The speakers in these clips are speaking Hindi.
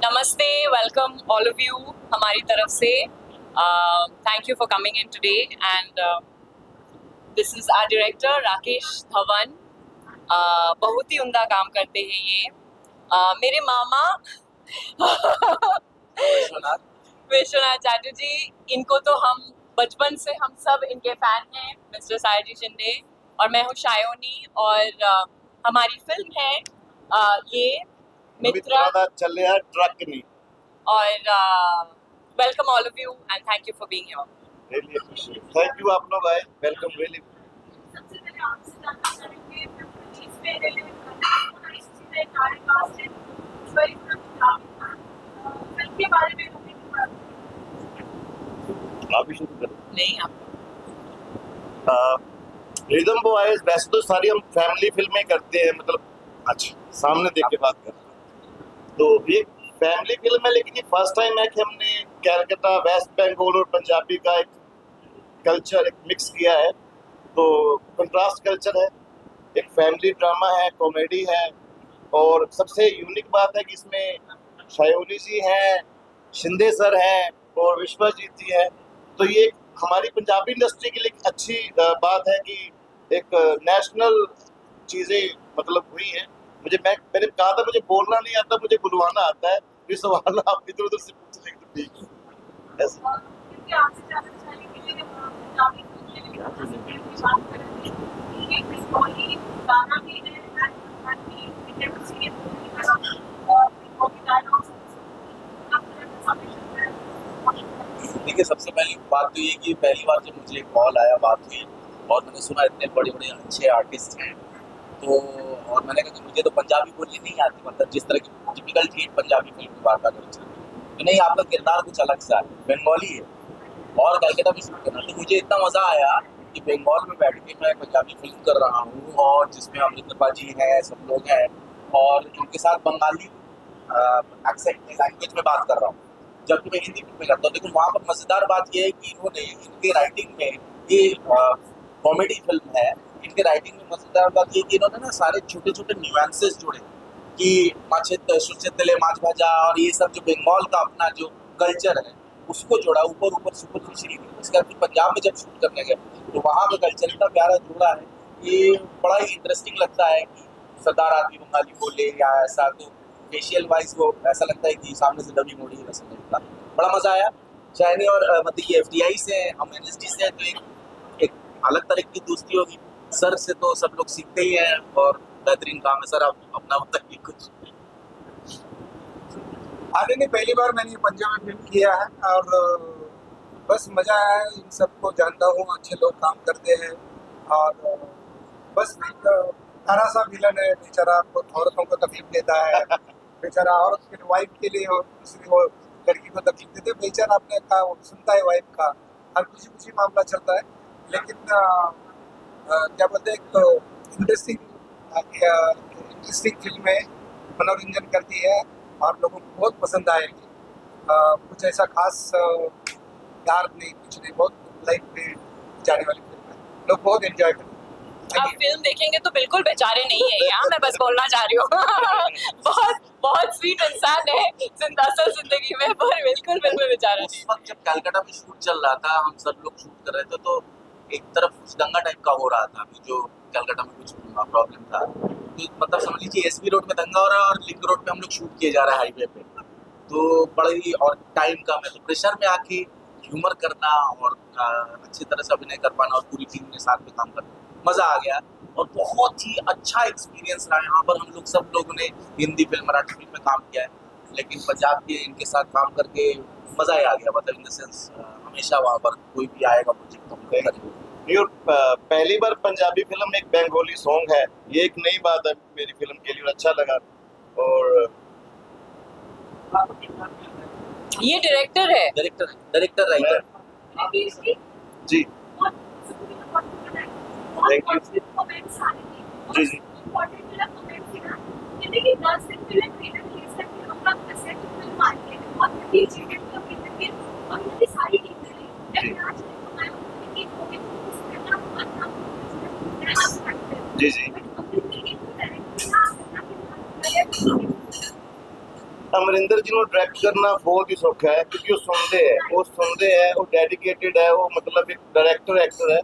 नमस्ते, वेलकम ऑल ऑफ यू हमारी तरफ से। Thank you for coming in today and this is our director Rakesh Dhawan. बहुत ही उम्दा काम करते हैं ये। मेरे मामा विश्वनाथ चैटर्जी, इनको तो हम बचपन से हम सब इनके फैन हैं, मिस्टर सायाजी शिंदे, और मैं हूँ शायोनी। और हमारी फिल्म है ये मित्रा चले ट्रक नहीं। और welcome all of you and thank you for being here. Really appreciate, thank you आप लोग आए, वेलकम रियली। सबसे पहले आपसे जानना चाहेंगे प्लीज मेरे लिए फिल्म के बारे में आप ही शुरू करें। नहीं, आप रिदम बॉयज वैसे तो सारी हम फैमिली फिल्में करते हैं, मतलब अच्छा सामने देख के बात कर रहे हैं। तो ये फैमिली फिल्म है, लेकिन ये फर्स्ट टाइम है कि हमने कैलकाटा, वेस्ट बंगाल और पंजाबी का एक कल्चर एक मिक्स किया है। तो कंट्रास्ट कल्चर है, एक फैमिली ड्रामा है, कॉमेडी है, और सबसे यूनिक बात है कि इसमें शायोनी जी हैं, शिंदे सर हैं और विश्वजीत जी हैं। तो ये हमारी पंजाबी इंडस्ट्री के लिए अच्छी बात है कि एक नेशनल चीज़ें मतलब हुई हैं। मैंने कहा था मुझे बोलना नहीं आता, मुझे बुलवाना आता है। ये सवाल आप इधर उधर से पूछ लेंगे तो ठीक है ऐसे। देखिए, सबसे पहली बात तो ये कि पहली बार जब मुझे कॉल आया, बात हुई और मैंने सुना इतने बड़े बड़े अच्छे आर्टिस्ट हैं, तो और मैंने कहा कि मुझे तो पंजाबी बोलनी नहीं आती, मतलब जिस तरह की टिपिकल थी पंजाबी फिल्म की बात अगर चल रही तो नहीं, आपका किरदार कुछ अलग सा है, बंगाली है और कलकत्ता में शूट करना। तो मुझे इतना मज़ा आया कि बंगाल में बैठ के मैं पंजाबी फिल्म कर रहा हूँ और जिसमें अमृता जी हैं, सब लोग हैं, और उनके साथ बंगाली एक्सेंट लैंग्वेज में बात कर रहा हूँ, जबकि मैं हिंदी फिल्म में करता हूँ। लेकिन वहाँ पर मज़ेदार बात यह है कि इन्होंने इनके राइटिंग में, ये कॉमेडी फिल्म है, इनके राइटिंग में मज़ेदार बात ये कि इन्होंने ना सारे छोटे छोटे न्यूएंसेस जोड़े कि माछे सुचेतले माछ भाजा और ये सब जो बंगाल का अपना जो कल्चर है उसको जोड़ा, ऊपर ऊपर सुपरफिशियली। उसके बाद फिर पंजाब में जब शूट करने गए तो वहाँ पे कल्चर इतना प्यारा जोड़ा है, ये बड़ा ही इंटरेस्टिंग लगता है कि सरदार आदमी बंगाली बोले या ऐसा, तो फेशियल वाइज वो ऐसा लगता है कि सामने से डबी मोड़ी वैसा लगता। बड़ा मज़ा आया। शायनी और मतलब ये FTI से, हम NSD से, तो एक अलग तरह की दोस्ती होगी। सर से तो सब लोग सीखते ही हैं और बेहतरीन काम है। सर, आप अपना बताइए कुछ। आगे नहीं, पहली बार मैंने पंजाब में फिल्म किया है और बस मज़ा आया है। इन सबको जानता हूँ, अच्छे लोग काम करते हैं और बस एक तारा सा विलन है बेचारा, आपको औरतों को तकलीफ देता है बेचारा, और फिर वाइफ के लिए और दूसरी वो लड़की को तकलीफ देते हैं बेचारा, आपने कहा वो सुनता है वाइफ का, हर कुछ मामला चलता है। लेकिन क्या बोलते हैं, एक इंटरेस्टिंग फिल्म है, मनोरंजन करती है और लोगों को बहुत पसंद आएगी। कुछ ऐसा खास डार्क नहीं, कुछ नहीं, बहुत लाइफ में जाने वाली फिल्म है, लोग बहुत एंजॉय करते हैं। आप फिल्म देखेंगे तो बिल्कुल बेचारे नहीं है यहाँ, मैं बस बोलना चाह रही हूँ। बहुत स्वीट इंसान है असल जिंदगी में, पर बिल्कुल बेचारा नहीं। उस वक्त जब कलकत्ता में शूट चल रहा था, हम सब लोग शूट कर रहे थे, तो एक तरफ कुछ दंगा टाइप का हो रहा था, जो कलकत्ता में कुछ प्रॉब्लम था, तो मतलब समझ लीजिए SB रोड में दंगा हो रहा है और लिंक रोड पे हम लोग शूट किए जा रहे हैं हाईवे पे। तो बड़ा ही, और टाइम कम है, तो प्रेशर में आके ह्यूमर करना और अच्छी तरह से अभिनय कर पाना और पूरी टीम के साथ में काम करना, मज़ा आ गया और बहुत ही अच्छा एक्सपीरियंस रहा। यहाँ पर हम लोग सब लोगों ने हिंदी फिल्म, मराठी फिल्म में काम किया है, लेकिन पंजाब के इनके साथ काम करके मज़ा ही आ गया। मतलब इन द सेंस हमेशा वहाँ पर कोई भी आएगा प्रोजेक्ट तो हम करेंगे। और पहली बार पंजाबी फिल्म एक बंगाली सॉन्ग है, ये एक नई बात है मेरी फिल्म के लिए, अच्छा लगा। और ये डायरेक्टर है, director writer ji, thank you जी जी। जी जी अमरिंदर जी को डायरेक्ट करना बहुत ही सौखा है क्योंकि वो सुनते हैं, वो डेडिकेटेड है, वो मतलब एक डायरेक्टर एक्टर है।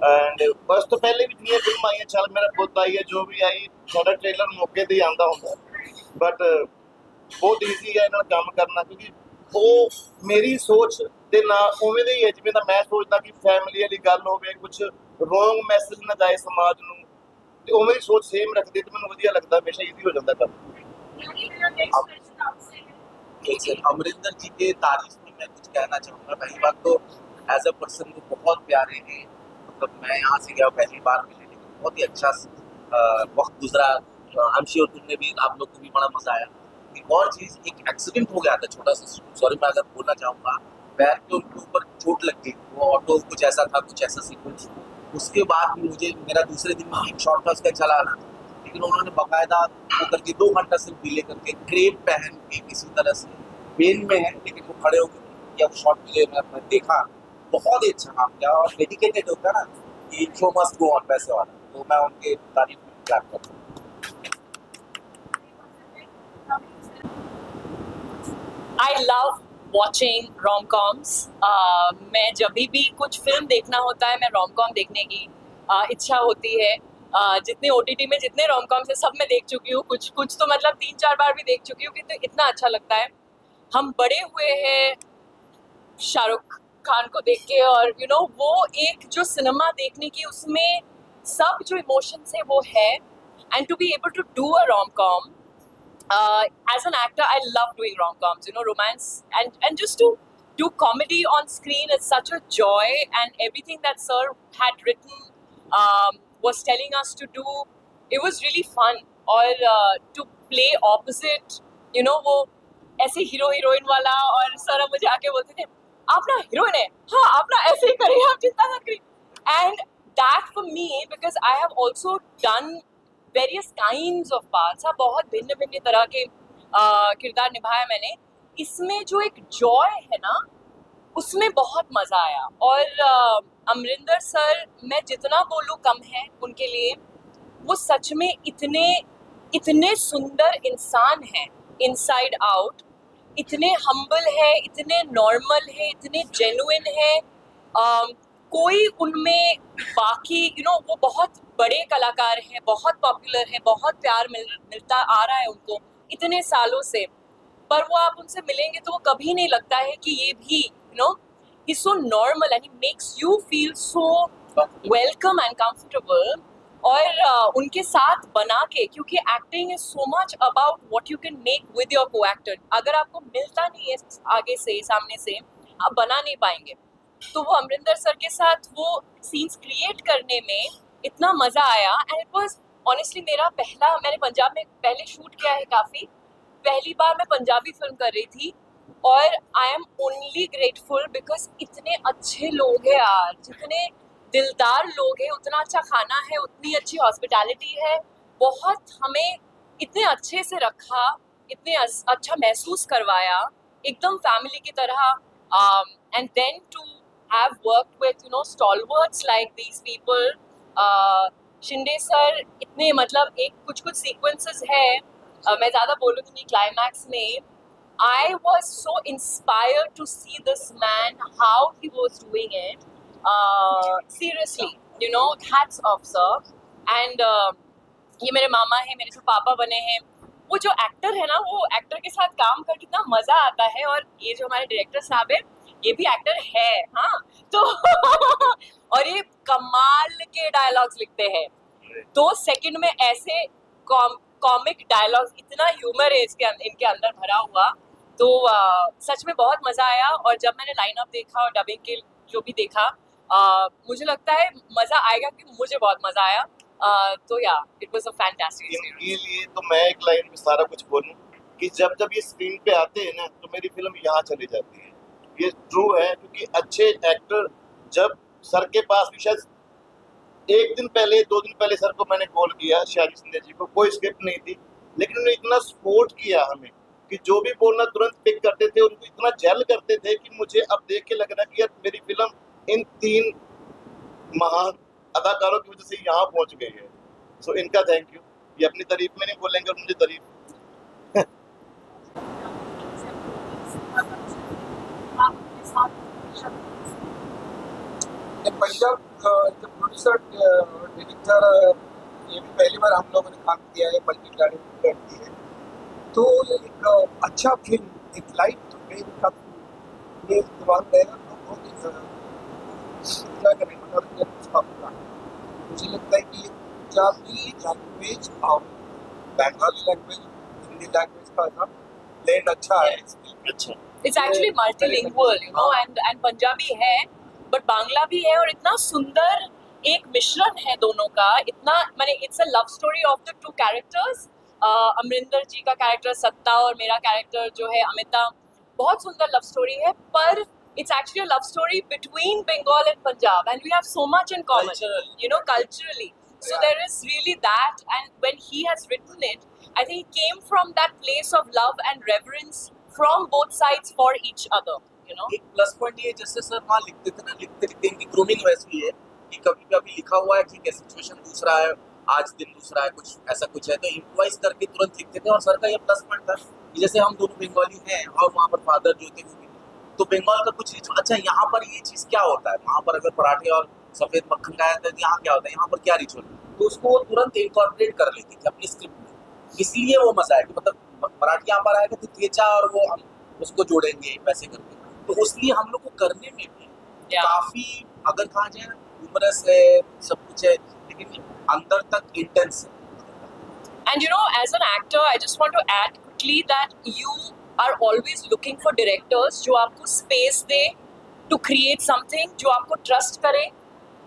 एंड बस तो पहले भी जितनी फिल्म आई है, चल मेरा पुत आई है, जो भी आई सारा ट्रेलर मौके ते आंदा होंदा, बट बहुत ईजी है इन्हां काम करना क्योंकि वो मेरी सोच ते ना उवें दी है जिवें दा मैं सोचदा कि फैमिली वाली गल होवे, कुछ रॉन्ग मैसेज ना जाए समाज नूं, ते उवें दी सोच सेम रखदे ते मैनूं वधिया लगदा, हमेशा ईजी हो जांदा काम। यानी मेरा नेक्स्ट क्वेश्चन आपसे है अमरिंदर जी के तारीफ में मैं कुछ कहना चाहूँगा। पहली बात तो एज अ पर्सन वो बहुत प्यारे हैं, मतलब मैं यहाँ से गया पहली बार मिले, लेकिन बहुत ही अच्छा वक्त गुजरा। आई एम श्योर तुमने भी, आप लोग को भी बड़ा मजा आया। एक और चीज़, एक एक्सीडेंट हो गया था छोटा सा, सॉरी मैं अगर बोलना चाहूँगा, पैर के उनके ऊपर चोट लग गई, वो ऑटो कुछ ऐसा था, कुछ ऐसा सीक्वेंस। उसके बाद मुझे मेरा दूसरे दिन में एक शॉट था उसका चलाना, लेकिन उन्होंने बाकायदा वो करके 2 घंटा सिर्फ डिले करके क्रेप पहन के किसी तरह से पेन में है, लेकिन वो खड़े होकर या वो शॉट मुझे मैं देखा, बहुत ही अच्छा काम किया। और डेडिकेटेड होता है ना कि शो मस्ट गो ऑन वैसे वाला, तो मैं उनके तारीफ में क्लैप करता हूँ। I love watching rom-coms. मैं जब भी कुछ फिल्म देखना होता है, मैं rom-com देखने की इच्छा होती है। जितने OTT में जितने rom-coms है सब मैं देख चुकी हूँ, कुछ तो मतलब 3-4 बार भी देख चुकी हूँ, तो इतना अच्छा लगता है। हम बड़े हुए हैं शाहरुख खान को देख के, और वो एक जो सिनेमा देखने की उसमें सब जो इमोशंस है वो है, and to be able to do a rom-com. As an actor, I love doing rom-coms, romance, and just to do comedy on screen is such a joy, and everything that sir had written was telling us to do, it was really fun. और to play opposite, वो ऐसे हीरो हीरोइन वाला, और सर मुझे आके बोलते थे आप ना हीरोइन है, हाँ आप ना ऐसे ही करिए, आप चिंता ना करिए, and that for me, because I have also done various kinds of parts, बहुत भिन्न भिन्न तरह के किरदार निभाया मैंने, इसमें जो एक जॉय है ना उसमें बहुत मज़ा आया। और अमरिंदर सर, मैं जितना बोलूँ कम है उनके लिए, वो सच में इतने सुंदर इंसान हैं इनसाइड आउट, इतने हम्बल है, इतने नॉर्मल है, इतने जेन्युइन है। कोई उनमें बाकी वो बहुत बड़े कलाकार हैं, बहुत पॉपुलर है, बहुत प्यार मिलता आ रहा है उनको इतने सालों से, पर वो आप उनसे मिलेंगे तो वो कभी नहीं लगता है कि ये भी he so normal, and he makes you feel so welcome and comfortable. और उनके साथ बना के, क्योंकि acting is so much about what you can make with your co actor, अगर आपको मिलता नहीं है आगे से सामने से, आप बना नहीं पाएंगे। तो वो अमरिंदर सर के साथ वो सीन्स क्रिएट करने में इतना मज़ा आया, एंड इट वाज ऑनेस्टली मैंने पंजाब में पहले शूट किया है काफ़ी, पहली बार मैं पंजाबी फिल्म कर रही थी, और I am only grateful because इतने अच्छे लोग हैं यार, जितने दिलदार लोग हैं, उतना अच्छा खाना है, उतनी अच्छी हॉस्पिटैलिटी है, बहुत हमें इतने अच्छे से रखा, इतने अच्छा महसूस करवाया, एकदम फैमिली की तरह। And then to have worked with stalwarts like these people, Shinde sir, इतने मतलब एक कुछ सीक्वेंसेस है, मैं ज़्यादा बोलूँगी नहीं, क्लाइमैक्स में I was so inspired to see this man, how he was doing it. Seriously, hats off, sir. And ये मेरे मामा हैं, मेरे जो पापा बने हैं, वो जो एक्टर है ना, वो एक्टर के साथ काम कर कितना मज़ा आता है। और ये जो हमारे डायरेक्टर साहब है, ये भी एक्टर है, हाँ तो और ये कमाल के डायलॉग्स लिखते हैं, 2 सेकंड में ऐसे कॉमिक डायलॉग्स, इतना ह्यूमर है इनके अंदर भरा हुआ, तो सच में बहुत मज़ा आया। और जब मैंने लाइनअप देखा और डबिंग के जो भी देखा, मुझे लगता है मज़ा आएगा, कि मुझे बहुत मज़ा आया। तो या it was a fantastic experience. इनके लिए तो मैं एक लाइन में सारा कुछ बोलूं कि जब ये स्क्रीन पे आते हैं ना, तो मेरी फिल्म यहाँ चली जाती है। ये ट्रू है, क्योंकि अच्छे एक्टर, जब सर के पास भी शायद 1 दिन पहले 2 दिन पहले सर को मैंने कॉल किया, शाहजी शिंदे जी को, कोई स्क्रिप्ट नहीं थी, लेकिन उन्होंने इतना सपोर्ट किया हमें कि जो भी बोलना तुरंत पिक करते थे, उनको इतना जेल करते थे कि मुझे अब देख के लग रहा कि यार मेरी फिल्म इन 3 महान अदाकारों की वजह से यहाँ पहुँच गई है। सो इनका थैंक यू। ये अपनी तारीफ में नहीं बोलेंगे और मुझे तारीफ डायरेक्टर, ये भी पहली बार हम लोगों ने काम किया है, मल्टी डायरेक्टर की है, तो एक अच्छा फिल्म, एक लाइट वेव का ये दिमाग रहेगा तो बहुत इंजॉय करेंगे, मनोरंजन उसका होगा। मुझे लगता है कि ये पंजाबी लैंग्वेज और बंगाली लैंग्वेज, हिंदी लैंग्वेज का ना ब्लेंड अच्छा है इस फिल्म में। अच्छा It's actually multilingual, you know, and Punjabi है, but बांग्ला भी है, और इतना सुंदर एक मिश्रण है दोनों का, इतना माने it's a love story of the two characters, Amarinder जी का कैरेक्टर सत्ता और मेरा कैरेक्टर जो है अमिता, बहुत सुंदर लव स्टोरी है, पर it's actually a love story between Bengal and Punjab, and we have so much in common, Culturally. you know, culturally. So there is really that, and when he has written it, I think it came from that place of love and reverence from both sides for each other, you know. एक प्लस पॉइंट ये जैसे सर वहाँ लिखते थे ना, लिखते लिखते इनकी ग्रूमिंग वैसी है कि कभी कभी लिखा हुआ है ठीक है, सिचुएशन दूसरा है, आज दिन दूसरा है, कुछ ऐसा कुछ है, तो इम्प्रोवाइज करके तुरंत लिखते थे। और सर का ये प्लस पॉइंट था कि जैसे हम दोनों बंगाली हैं और वहाँ पर फादर जो थे वो भी, तो बंगाल का कुछ रिचुअल, अच्छा यहाँ पर ये चीज़ क्या होता है, वहाँ पर अगर पराठे और सफ़ेद मक्खन खाया था, यहाँ क्या होता है, यहाँ पर क्या रिचुअल, तो उसको वो तुरंत इनकॉर्पोरेट कर लेते थे अपनी स्क्रिप्ट में। इसलिए वो मजा है कि मतलब मराठी यहाँ पर आएगा तो थेचा और वो हम उसको जोड़ेंगे वैसे करके, तो इसलिए हम लोग को करने में भी काफी, अगर कहा जाए ह्यूमरस है, सब कुछ है, लेकिन अंदर तक इंटेंस है। And you know, as an actor, I just want to add quickly that you are always looking for directors जो आपको space they to create something, जो आपको trust करे,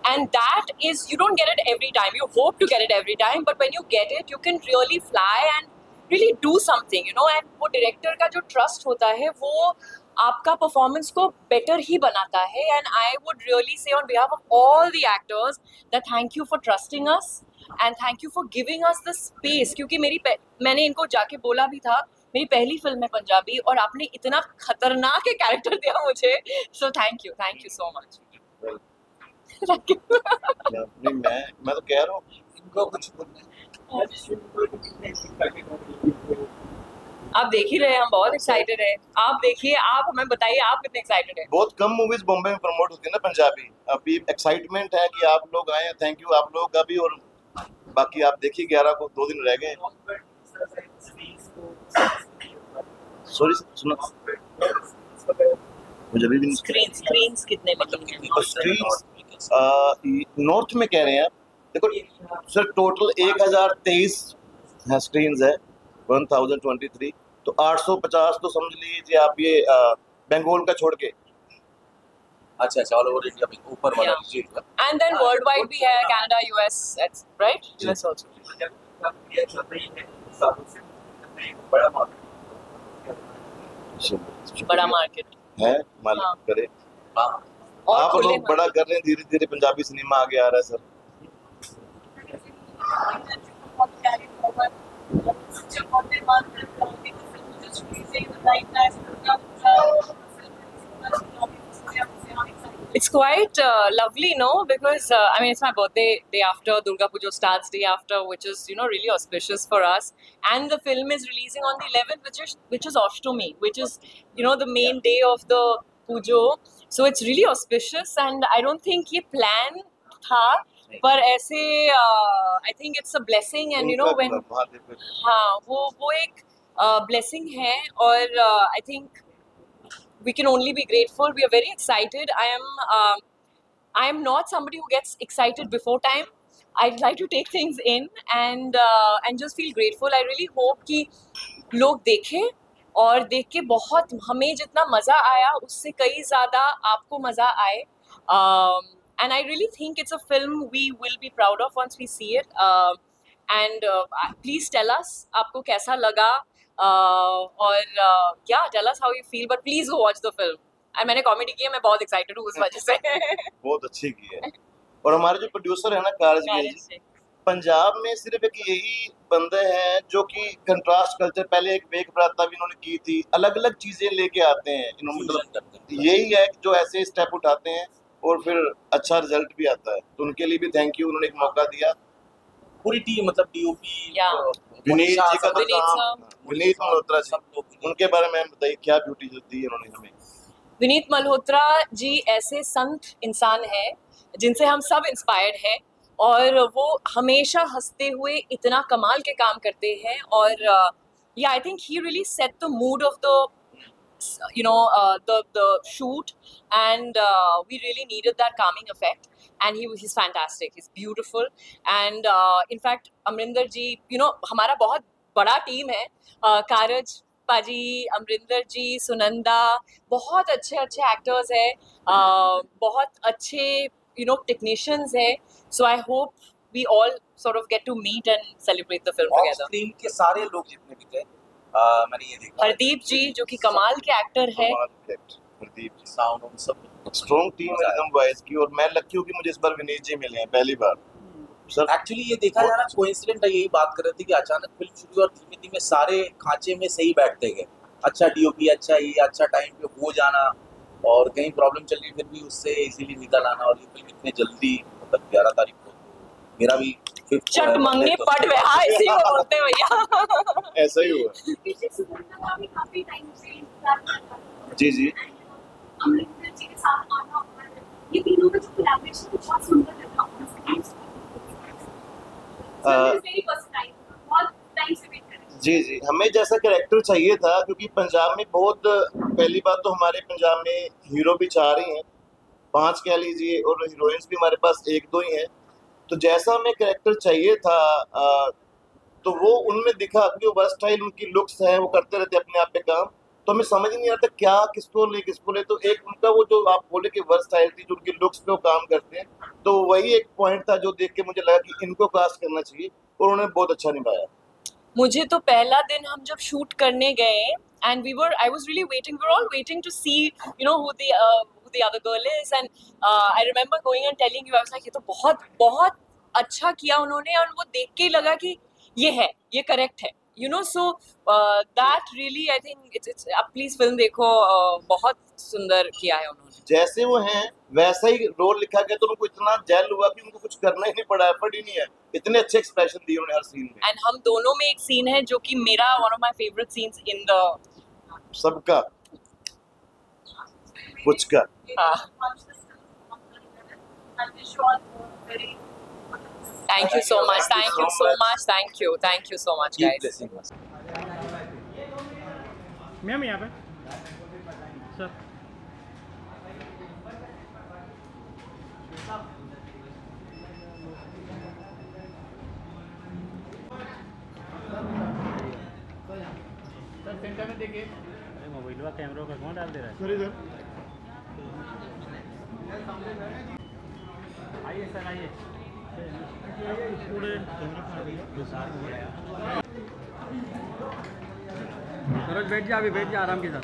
and that is, you don't get it every time. You hope to get it every time, but when you get it, you can really fly and really do something, you know. And वो director का जो trust होता है, वो आपका performance को better ही बनाता है. And I would really say on behalf of all the actors that thank you for trusting us and thank you for giving us the space. क्योंकि मैंने इनको जाके बोला भी था, मेरी पहली फिल्म है पंजाबी और आपने इतना खतरनाक कैरेक्टर दिया मुझे, so thank you so much. नहीं, मैं तो कह रहा हूँ इनको कुछ बोलना है। आप देख ही रहे हैं, हम बहुत एक्साइटेड है। आप देखिए, आप हमें बताइए आप कितने एक्साइटेड हैं। बहुत कम मूवीज बॉम्बे में प्रमोट होती है ना पंजाबी, अभी एक्साइटमेंट है कि आप लोग आए हैं, थैंक यू आप लोगों का भी, और बाकी आप देखिए 11 को 2 दिन रह गए। सॉरी सुनो, मुझे भी नहीं स्क्रीन्स कितने मिलेंगे? स्क्रीन्स नॉर्थ में कह रहे हैं, देखो सर टोटल 1023 है स्क्रीन्स है, 1023, तो 850 तो समझ लीजिए आप ये बंगाल का छोड़ के। अच्छा ऑल ओवर इंडिया में ऊपर वाला Yeah. चीज है। एंड देन वर्ल्ड वाइड भी है, Canada, US, right? US also बड़ा मार्केट है, मालिक हाँ। करे। और आप खुले लोग बड़ा कर रहे हैं, धीरे धीरे पंजाबी सिनेमा आगे आ रहा है sir. It's quite lovely, no? Because I mean, it's my birthday day after, Durga Puja starts day after, which is, you know, really auspicious for us. And the film is releasing on the 11th, which is Ashtami, which is, you know, the main day of the Pujo. So it's really auspicious, and I don't think ये plan था, पर ऐसे I think it's a blessing, and you know when हाँ वो एक blessing है, और I think we can only be grateful. We are very excited. I am not somebody who gets excited before time. I'd like to take things in and just feel grateful. I really hope कि लोग देखें और देख के बहुत, हमें जितना मज़ा आया उससे कई ज़्यादा आपको मज़ा आए. And I really think it's a film we will be proud of once we see it. And please tell us आपको कैसा लगा. और yeah, tell us how you feel, but please go watch the film. And मैंने कॉमेडी की है, मैं बहुत एक्साइटेड हूँ उस वजह से. बहुत अच्छी की है. और हमारे जो प्रोड्यूसर है ना कारजगिल जी, पंजाब में सिर्फ एक यही बंदे हैं जो कि कंट्रास्ट कल्चर, पहले एक वेक बराता भी इन्होंने की थी, अलग अलग चीजें लेके आते हैं इन्होंने, मतलब यही है जो ऐसे स्टेप उठाते हैं और फिर अच्छा रिजल्ट भी आता है. तो उनके लिए भी थैंक यू, उन्होंने एक मौका दिया. पूरी टीम, मतलब डीओपी विनीत जी का तो काम, विनीत मल्होत्रा जी, उनके बारे में बताइए क्या ब्यूटी दी है उन्होंने हमें. विनीत मल्होत्रा जी ऐसे संत इंसान हैं जिनसे हम सब इंस्पायर्ड हैं. और वो हमेशा हंसते हुए इतना कमाल के काम करते हैं और yeah, I think he really set the mood of the the shoot, and we really needed that calming effect, and he's fantastic, he's beautiful, and in fact Amrinder ji, हमारा बहुत बड़ा टीम है, कारज पाजी, अमरिंदर जी, सुनंदा, बहुत अच्छे एक्टर्स हैं, बहुत अच्छे टेक्नीशियंस हैं, so I hope we all sort of get to meet and celebrate the film of together. Screen के सारे लोग जितने भी थे मैंने ये देखा, हरदीप जी जो कि कमाल के एक्टर है, प्रदीप जी, साउंड उन सब स्ट्रॉन्ग टीम है एकदम वॉइस की, और मैं लकी हूँ कि मुझे इस बार विनीत जी मिले हैं पहली बार सर। एक्चुअली ये देखा जा रहा कोइंसिडेंट है, यही बात कर रहे थे कि अचानक फिल्म शुरू हुई और धीमे धीमे सारे खांचे में सही बैठते गए, अच्छा डीओपी, अच्छा ये, अच्छा टाइम पे हो जाना, और कहीं प्रॉब्लम चल रही फिर भी उससे इजीली निकल आना, और ये फिल्म इतने जल्दी मतलब 11 तारीख को मेरा भी चट मंगने पट में ऐसे ही बोलते भैया। ऐसा ही हुआ। पीछे सुनंदा का भी काफी टाइम से इंतजार कर रहा था। जी जी, अमरिंदर जी के साथ आना और ये तीनों का जो कोलैबोरेशन बहुत सुंदर लगा, वेरी वर्सेटाइल, बहुत टाइम से वेट कर रहे थे। जी जी, हमें जैसा कैरेक्टर चाहिए था, क्योंकि पंजाब में बहुत, पहली बात तो हमारे पंजाब में हीरो भी 4 ही हैं, 5 कह लीजिए, और हीरोइंस भी हमारे पास 1-2 ही हैं, तो जैसा हमें कैरेक्टर चाहिए था तो वो उनमें दिखा, क्योंकि वर्सटाइल उनकी लुक्स हैं, वो करते रहते अपने आप पे काम, तो हमें समझ ही नहीं आता क्या किसको ले। तो एक उनका वो जो आप बोले कि वर्सटाइल थी, जो उनकी लुक्स पे वो काम करते हैं, तो वही एक पॉइंट था जो देख के मुझे लगा कि इनको कास्ट करना चाहिए, और उन्होंने बहुत अच्छा निभाया। मुझे तो पहला दिन हम जब शूट करने गए and I was really waiting, we were all waiting to see who the other girl is, and I remember going and telling you, I was like, ये तो बहुत अच्छा किया उन्होंने, और वो देख के ही लगा कि ये करेक्ट है, so that really I think it's आप प्लीज फिल्म देखो, बहुत सुंदर किया है उन्होंने, जैसे वो हैं वैसा ही रोल लिखा गया, तो उनको इतना जेल हुआ कि उनको कुछ करना ही नहीं पड़ा, एफर्ट ही नहीं है, इतने अच्छे एक्सप्रेशन दिए उन्होंने हर सीन में। एंड हम दोनों में एक सीन है जो कि मेरा one of my favourite scenes in the सबका कुछ का। Thank you so much, thank you so much Keep guys. blessing us. Ma'am यहाँ पे सर सर सेंटर में देखिए, मोबाइल का कैमरा का कौन डाल दे रहा है? सॉरी सर, आइए सर आइए, पूरे सरोज बैठ जा, अभी बैठ जा आराम के साथ।